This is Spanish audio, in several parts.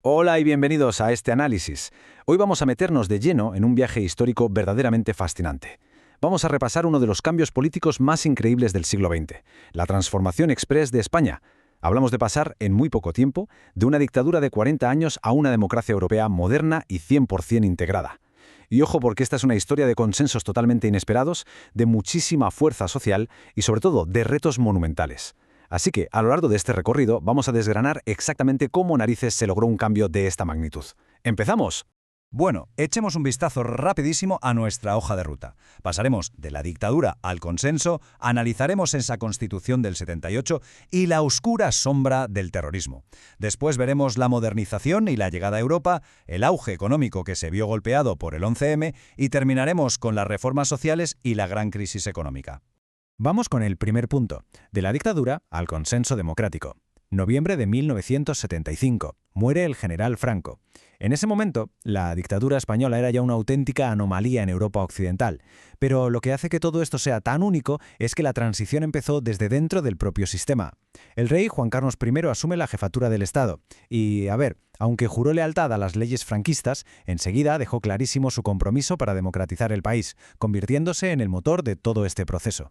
Hola y bienvenidos a este análisis. Hoy vamos a meternos de lleno en un viaje histórico verdaderamente fascinante. Vamos a repasar uno de los cambios políticos más increíbles del siglo XX, la transformación express de España. Hablamos de pasar, en muy poco tiempo, de una dictadura de 40 años a una democracia europea moderna y 100% integrada. Y ojo porque esta es una historia de consensos totalmente inesperados, de muchísima fuerza social y sobre todo de retos monumentales. Así que, a lo largo de este recorrido, vamos a desgranar exactamente cómo narices se logró un cambio de esta magnitud. ¡Empezamos! Bueno, echemos un vistazo rapidísimo a nuestra hoja de ruta. Pasaremos de la dictadura al consenso, analizaremos esa Constitución del 78 y la oscura sombra del terrorismo. Después veremos la modernización y la llegada a Europa, el auge económico que se vio golpeado por el 11M y terminaremos con las reformas sociales y la gran crisis económica. Vamos con el primer punto, de la dictadura al consenso democrático. Noviembre de 1975. Muere el general Franco. En ese momento, la dictadura española era ya una auténtica anomalía en Europa occidental. Pero lo que hace que todo esto sea tan único es que la transición empezó desde dentro del propio sistema. El rey Juan Carlos I asume la jefatura del Estado. Y, aunque juró lealtad a las leyes franquistas, enseguida dejó clarísimo su compromiso para democratizar el país, convirtiéndose en el motor de todo este proceso.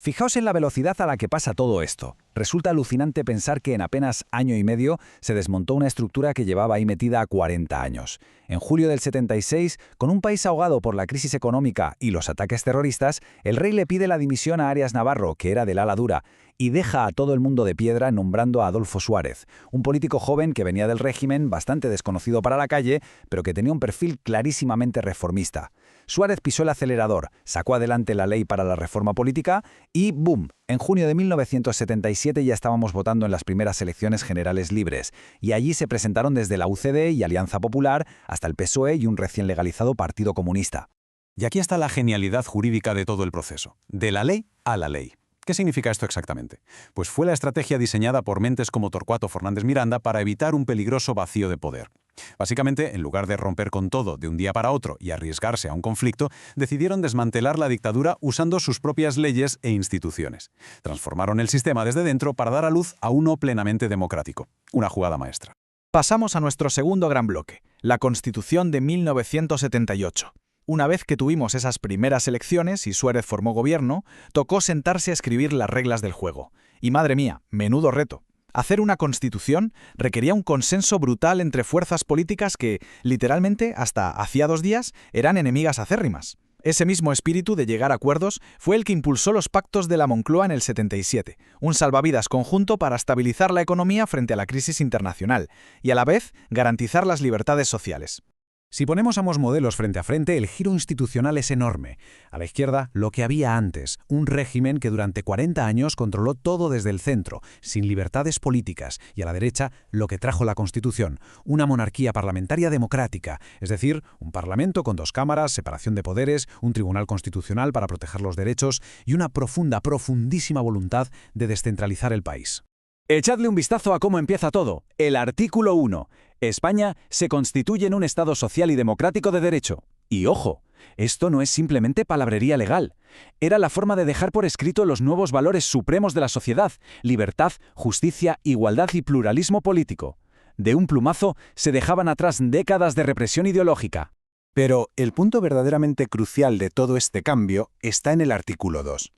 Fijaos en la velocidad a la que pasa todo esto. Resulta alucinante pensar que en apenas año y medio se desmontó una estructura que llevaba ahí metida 40 años. En julio del 76, con un país ahogado por la crisis económica y los ataques terroristas, el rey le pide la dimisión a Arias Navarro, que era del ala dura, y deja a todo el mundo de piedra nombrando a Adolfo Suárez, un político joven que venía del régimen, bastante desconocido para la calle, pero que tenía un perfil clarísimamente reformista. Suárez pisó el acelerador, sacó adelante la ley para la reforma política y ¡boom! En junio de 1977 ya estábamos votando en las primeras elecciones generales libres, y allí se presentaron desde la UCD y Alianza Popular hasta el PSOE y un recién legalizado Partido Comunista. Y aquí está la genialidad jurídica de todo el proceso, de la ley a la ley. ¿Qué significa esto exactamente? Pues fue la estrategia diseñada por mentes como Torcuato Fernández Miranda para evitar un peligroso vacío de poder. Básicamente, en lugar de romper con todo de un día para otro y arriesgarse a un conflicto, decidieron desmantelar la dictadura usando sus propias leyes e instituciones. Transformaron el sistema desde dentro para dar a luz a uno plenamente democrático. Una jugada maestra. Pasamos a nuestro segundo gran bloque, la Constitución de 1978. Una vez que tuvimos esas primeras elecciones y Suárez formó gobierno, tocó sentarse a escribir las reglas del juego. Y madre mía, menudo reto. Hacer una constitución requería un consenso brutal entre fuerzas políticas que, literalmente, hasta hacía 2 días, eran enemigas acérrimas. Ese mismo espíritu de llegar a acuerdos fue el que impulsó los pactos de la Moncloa en el 77, un salvavidas conjunto para estabilizar la economía frente a la crisis internacional y, a la vez, garantizar las libertades sociales. Si ponemos ambos modelos frente a frente, el giro institucional es enorme. A la izquierda, lo que había antes, un régimen que durante 40 años controló todo desde el centro, sin libertades políticas, y a la derecha, lo que trajo la Constitución, una monarquía parlamentaria democrática, es decir, un parlamento con 2 cámaras, separación de poderes, un tribunal constitucional para proteger los derechos y una profundísima voluntad de descentralizar el país. Echadle un vistazo a cómo empieza todo. El artículo 1. España se constituye en un Estado social y democrático de derecho. Y ojo, esto no es simplemente palabrería legal. Era la forma de dejar por escrito los nuevos valores supremos de la sociedad: libertad, justicia, igualdad y pluralismo político. De un plumazo se dejaban atrás décadas de represión ideológica. Pero el punto verdaderamente crucial de todo este cambio está en el artículo 2.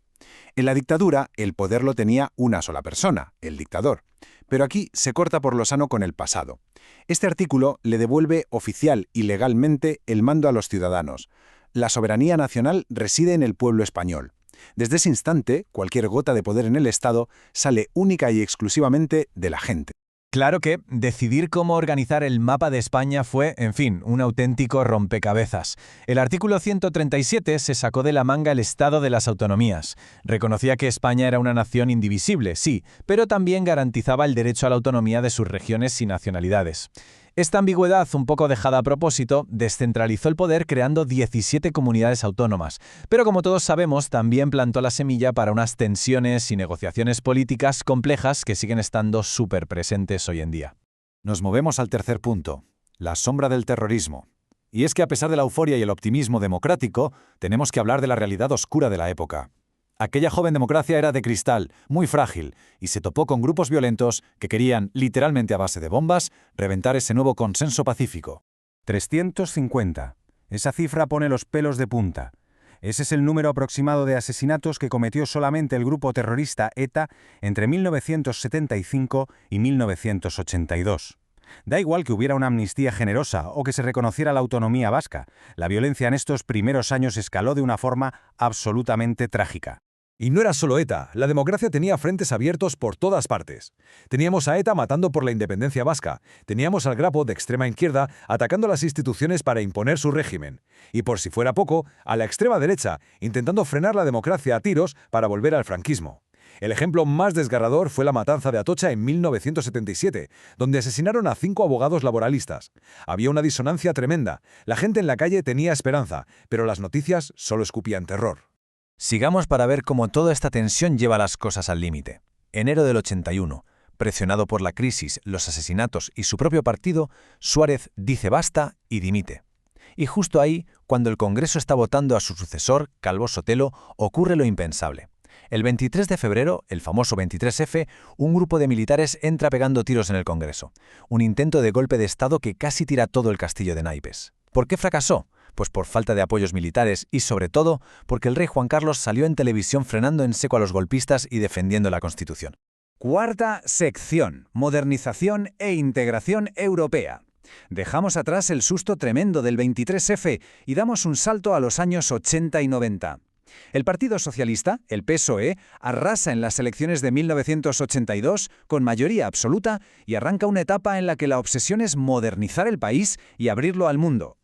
En la dictadura, el poder lo tenía una sola persona, el dictador. Pero aquí se corta por lo sano con el pasado. Este artículo le devuelve oficial y legalmente el mando a los ciudadanos. La soberanía nacional reside en el pueblo español. Desde ese instante, cualquier gota de poder en el Estado sale única y exclusivamente de la gente. Claro que decidir cómo organizar el mapa de España fue, en fin, un auténtico rompecabezas. El artículo 137 se sacó de la manga el Estado de las autonomías. Reconocía que España era una nación indivisible, sí, pero también garantizaba el derecho a la autonomía de sus regiones y nacionalidades. Esta ambigüedad, un poco dejada a propósito, descentralizó el poder creando 17 comunidades autónomas, pero como todos sabemos, también plantó la semilla para unas tensiones y negociaciones políticas complejas que siguen estando súper presentes hoy en día. Nos movemos al tercer punto, la sombra del terrorismo. Y es que a pesar de la euforia y el optimismo democrático, tenemos que hablar de la realidad oscura de la época. Aquella joven democracia era de cristal, muy frágil, y se topó con grupos violentos que querían, literalmente a base de bombas, reventar ese nuevo consenso pacífico. 350. Esa cifra pone los pelos de punta. Ese es el número aproximado de asesinatos que cometió solamente el grupo terrorista ETA entre 1975 y 1982. Da igual que hubiera una amnistía generosa o que se reconociera la autonomía vasca, la violencia en estos primeros años escaló de una forma absolutamente trágica. Y no era solo ETA, la democracia tenía frentes abiertos por todas partes. Teníamos a ETA matando por la independencia vasca, teníamos al Grapo de extrema izquierda atacando las instituciones para imponer su régimen, y por si fuera poco, a la extrema derecha, intentando frenar la democracia a tiros para volver al franquismo. El ejemplo más desgarrador fue la matanza de Atocha en 1977, donde asesinaron a 5 abogados laboralistas. Había una disonancia tremenda, la gente en la calle tenía esperanza, pero las noticias solo escupían terror. Sigamos para ver cómo toda esta tensión lleva las cosas al límite. Enero del 81. Presionado por la crisis, los asesinatos y su propio partido, Suárez dice basta y dimite. Y justo ahí, cuando el Congreso está votando a su sucesor, Calvo Sotelo, ocurre lo impensable. El 23 de febrero, el famoso 23F, un grupo de militares entra pegando tiros en el Congreso. Un intento de golpe de Estado que casi tira todo el castillo de naipes. ¿Por qué fracasó? Pues por falta de apoyos militares y, sobre todo, porque el rey Juan Carlos salió en televisión frenando en seco a los golpistas y defendiendo la Constitución. Cuarta sección: modernización e integración europea. Dejamos atrás el susto tremendo del 23F y damos un salto a los años 80 y 90. El Partido Socialista, el PSOE, arrasa en las elecciones de 1982 con mayoría absoluta y arranca una etapa en la que la obsesión es modernizar el país y abrirlo al mundo.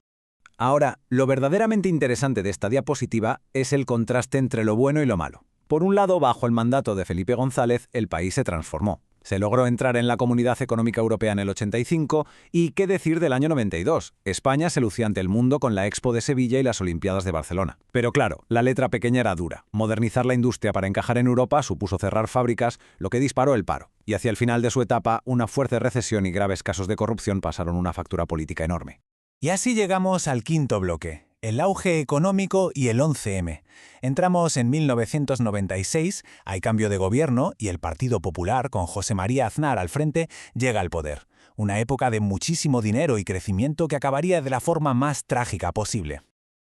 Ahora, lo verdaderamente interesante de esta diapositiva es el contraste entre lo bueno y lo malo. Por un lado, bajo el mandato de Felipe González, el país se transformó. Se logró entrar en la Comunidad Económica Europea en el 85 y, ¿qué decir del año 92? España se lucía ante el mundo con la Expo de Sevilla y las Olimpiadas de Barcelona. Pero claro, la letra pequeña era dura. Modernizar la industria para encajar en Europa supuso cerrar fábricas, lo que disparó el paro. Y hacia el final de su etapa, una fuerte recesión y graves casos de corrupción pasaron una factura política enorme. Y así llegamos al quinto bloque, el auge económico y el 11M. Entramos en 1996, hay cambio de gobierno y el Partido Popular, con José María Aznar al frente, llega al poder. Una época de muchísimo dinero y crecimiento que acabaría de la forma más trágica posible.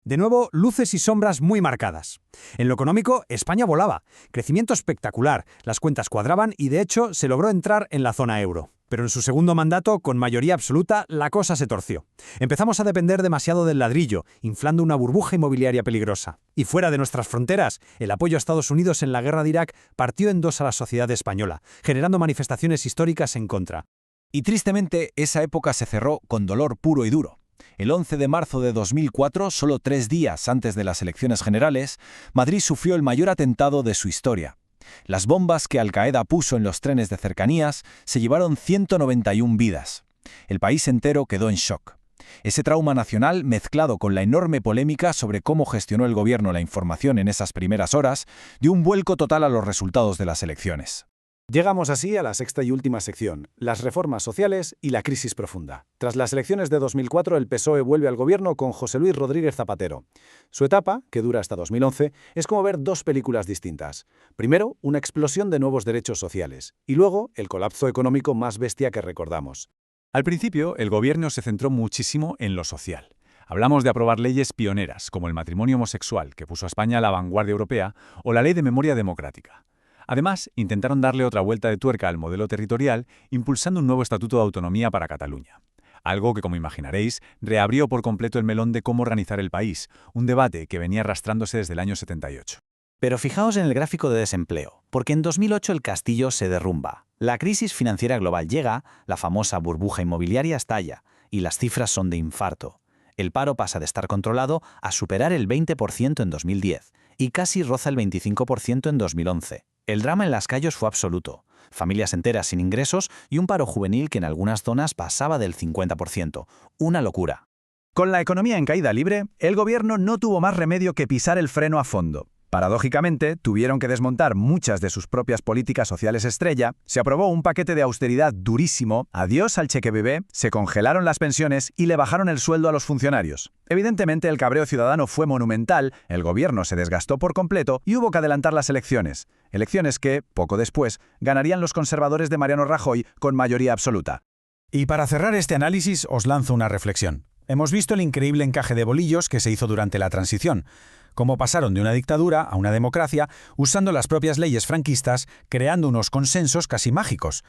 De nuevo, luces y sombras muy marcadas. En lo económico, España volaba. Crecimiento espectacular, las cuentas cuadraban y de hecho se logró entrar en la zona euro. Pero en su segundo mandato, con mayoría absoluta, la cosa se torció. Empezamos a depender demasiado del ladrillo, inflando una burbuja inmobiliaria peligrosa. Y fuera de nuestras fronteras, el apoyo a Estados Unidos en la guerra de Irak partió en dos a la sociedad española, generando manifestaciones históricas en contra. Y tristemente, esa época se cerró con dolor puro y duro. El 11 de marzo de 2004, solo 3 días antes de las elecciones generales, Madrid sufrió el mayor atentado de su historia. Las bombas que Al-Qaeda puso en los trenes de cercanías se llevaron 191 vidas. El país entero quedó en shock. Ese trauma nacional, mezclado con la enorme polémica sobre cómo gestionó el gobierno la información en esas primeras horas, dio un vuelco total a los resultados de las elecciones. Llegamos así a la sexta y última sección, las reformas sociales y la crisis profunda. Tras las elecciones de 2004, el PSOE vuelve al gobierno con José Luis Rodríguez Zapatero. Su etapa, que dura hasta 2011, es como ver dos películas distintas. Primero, una explosión de nuevos derechos sociales, y luego, el colapso económico más bestia que recordamos. Al principio, el gobierno se centró muchísimo en lo social. Hablamos de aprobar leyes pioneras, como el matrimonio homosexual, que puso a España a la vanguardia europea, o la Ley de Memoria Democrática. Además, intentaron darle otra vuelta de tuerca al modelo territorial, impulsando un nuevo estatuto de autonomía para Cataluña. Algo que, como imaginaréis, reabrió por completo el melón de cómo organizar el país, un debate que venía arrastrándose desde el año 78. Pero fijaos en el gráfico de desempleo, porque en 2008 el castillo se derrumba. La crisis financiera global llega, la famosa burbuja inmobiliaria estalla, y las cifras son de infarto. El paro pasa de estar controlado a superar el 20% en 2010, y casi roza el 25% en 2011. El drama en las calles fue absoluto. Familias enteras sin ingresos y un paro juvenil que en algunas zonas pasaba del 50%. Una locura. Con la economía en caída libre, el gobierno no tuvo más remedio que pisar el freno a fondo. Paradójicamente, tuvieron que desmontar muchas de sus propias políticas sociales estrella, se aprobó un paquete de austeridad durísimo, adiós al cheque bebé, se congelaron las pensiones y le bajaron el sueldo a los funcionarios. Evidentemente, el cabreo ciudadano fue monumental, el gobierno se desgastó por completo y hubo que adelantar las elecciones. Elecciones que, poco después, ganarían los conservadores de Mariano Rajoy con mayoría absoluta. Y para cerrar este análisis, os lanzo una reflexión. Hemos visto el increíble encaje de bolillos que se hizo durante la transición. Cómo pasaron de una dictadura a una democracia usando las propias leyes franquistas, creando unos consensos casi mágicos.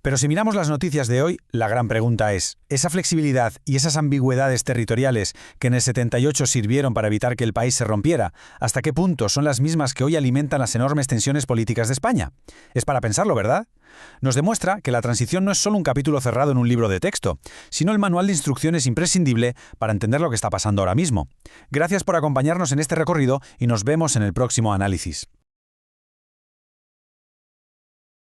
Pero si miramos las noticias de hoy, la gran pregunta es, ¿esa flexibilidad y esas ambigüedades territoriales que en el 78 sirvieron para evitar que el país se rompiera, hasta qué punto son las mismas que hoy alimentan las enormes tensiones políticas de España? Es para pensarlo, ¿verdad? Nos demuestra que la transición no es solo un capítulo cerrado en un libro de texto, sino el manual de instrucciones imprescindible para entender lo que está pasando ahora mismo. Gracias por acompañarnos en este recorrido y nos vemos en el próximo análisis.